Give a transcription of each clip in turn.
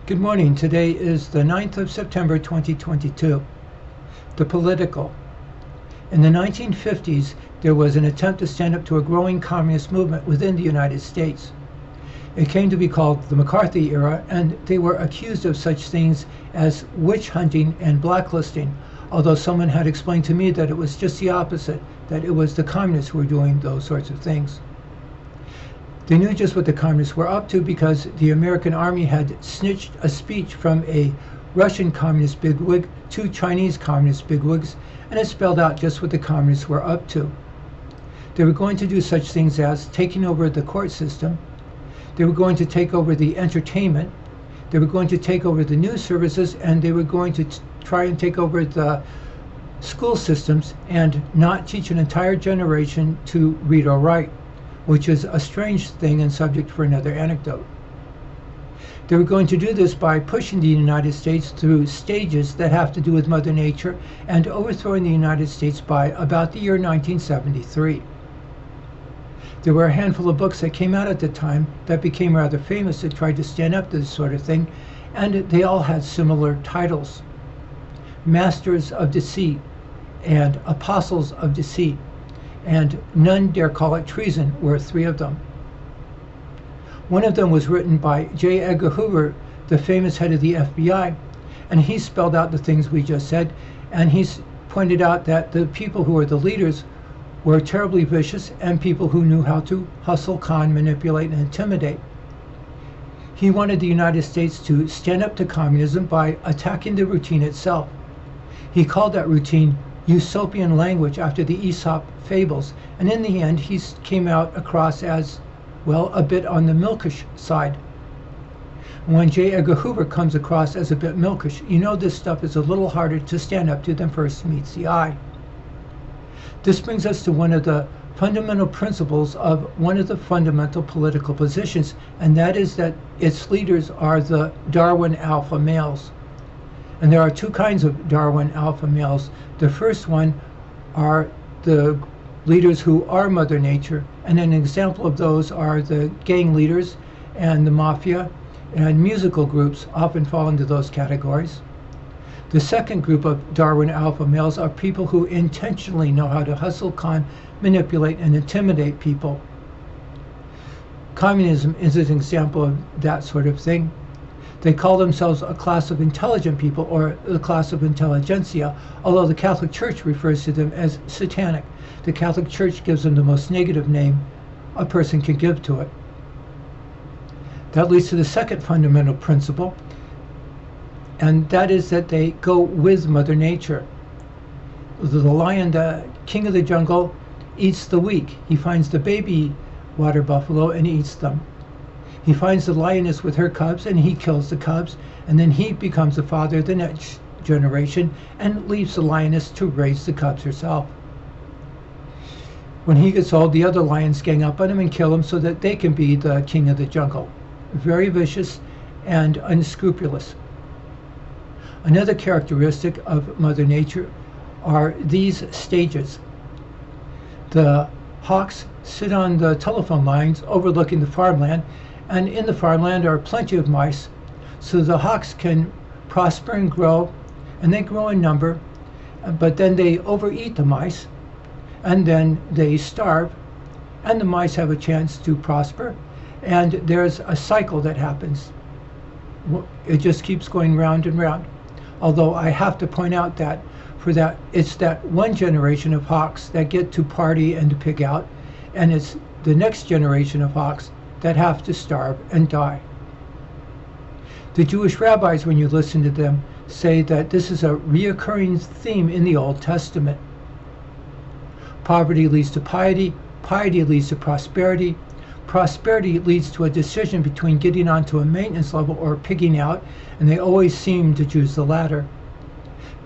Good morning. Today is the 9th of September 2022. The political. In the 1950s, there was an attempt to stand up to a growing communist movement within the United States. It came to be called the McCarthy era, and they were accused of such things as witch hunting and blacklisting, although someone had explained to me that it was just the opposite, that it was the communists who were doing those sorts of things. They knew just what the communists were up to because the American army had snitched a speech from a Russian communist bigwig to Chinese communist bigwigs, and it spelled out just what the communists were up to. They were going to do such things as taking over the court system. They were going to take over the entertainment. They were going to take over the news services, and they were going to try and take over the school systems and not teach an entire generation to read or write, which is a strange thing and subject for another anecdote. They were going to do this by pushing the United States through stages that have to do with Mother Nature and overthrowing the United States by about the year 1973. There were a handful of books that came out at the time that became rather famous that tried to stand up to this sort of thing, and they all had similar titles. Masters of Deceit and Apostles of Deceit, and None Dare Call It Treason were three of them. One of them was written by J. Edgar Hoover, the famous head of the FBI, and he spelled out the things we just said, and he's pointed out that the people who were the leaders were terribly vicious and people who knew how to hustle, con, manipulate, and intimidate. He wanted the United States to stand up to communism by attacking the routine itself. He called that routine Utopian language after the Aesop fables, and in the end he came out across as, well, a bit on the milkish side. When J. Edgar Hoover comes across as a bit milkish, you know this stuff is a little harder to stand up to than first meets the eye. This brings us to one of the fundamental principles of one of the fundamental political positions, and that is that its leaders are the Darwin alpha males. And there are two kinds of Darwin alpha males. The first one are the leaders who are Mother Nature, and an example of those are the gang leaders and the mafia, and musical groups often fall into those categories. The second group of Darwin alpha males are people who intentionally know how to hustle, con, manipulate, and intimidate people. Communism is an example of that sort of thing. They call themselves a class of intelligent people, or the class of intelligentsia, although the Catholic Church refers to them as satanic. The Catholic Church gives them the most negative name a person can give to it. That leads to the second fundamental principle, and that is that they go with Mother Nature. The lion, the king of the jungle, eats the weak. He finds the baby water buffalo and eats them. He finds the lioness with her cubs and he kills the cubs, and then he becomes the father of the next generation and leaves the lioness to raise the cubs herself. When he gets old, the other lions gang up on him and kill him so that they can be the king of the jungle. Very vicious and unscrupulous. Another characteristic of Mother Nature are these stages. The hawks sit on the telephone lines overlooking the farmland, and in the farmland are plenty of mice, so the hawks can prosper and grow, and they grow in number, but then they overeat the mice, and then they starve, and the mice have a chance to prosper, and there's a cycle that happens. It just keeps going round and round. Although I have to point out that it's that one generation of hawks that get to party and to pig out, and it's the next generation of hawks that have to starve and die. The Jewish rabbis, when you listen to them, say that this is a reoccurring theme in the Old Testament. Poverty leads to piety, piety leads to prosperity, prosperity leads to a decision between getting onto a maintenance level or pigging out, and they always seem to choose the latter.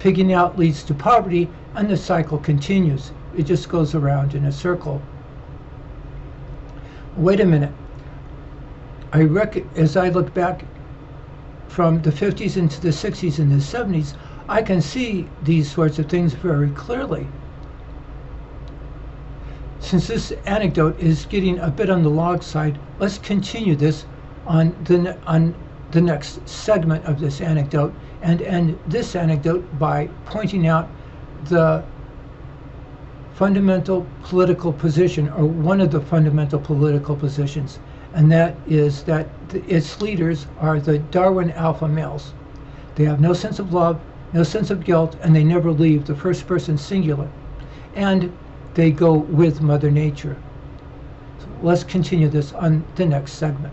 Pigging out leads to poverty, and the cycle continues. It just goes around in a circle. Wait a minute. As I look back from the 50s into the 60s and the 70s, I can see these sorts of things very clearly. Since this anecdote is getting a bit on the log side, let's continue this on the next segment of this anecdote and end this anecdote by pointing out the fundamental political position, or one of the fundamental political positions, and that is that its leaders are the Darwin alpha males. They have no sense of love, no sense of guilt, and they never leave the first person singular. And they go with Mother Nature. So let's continue this on the next segment.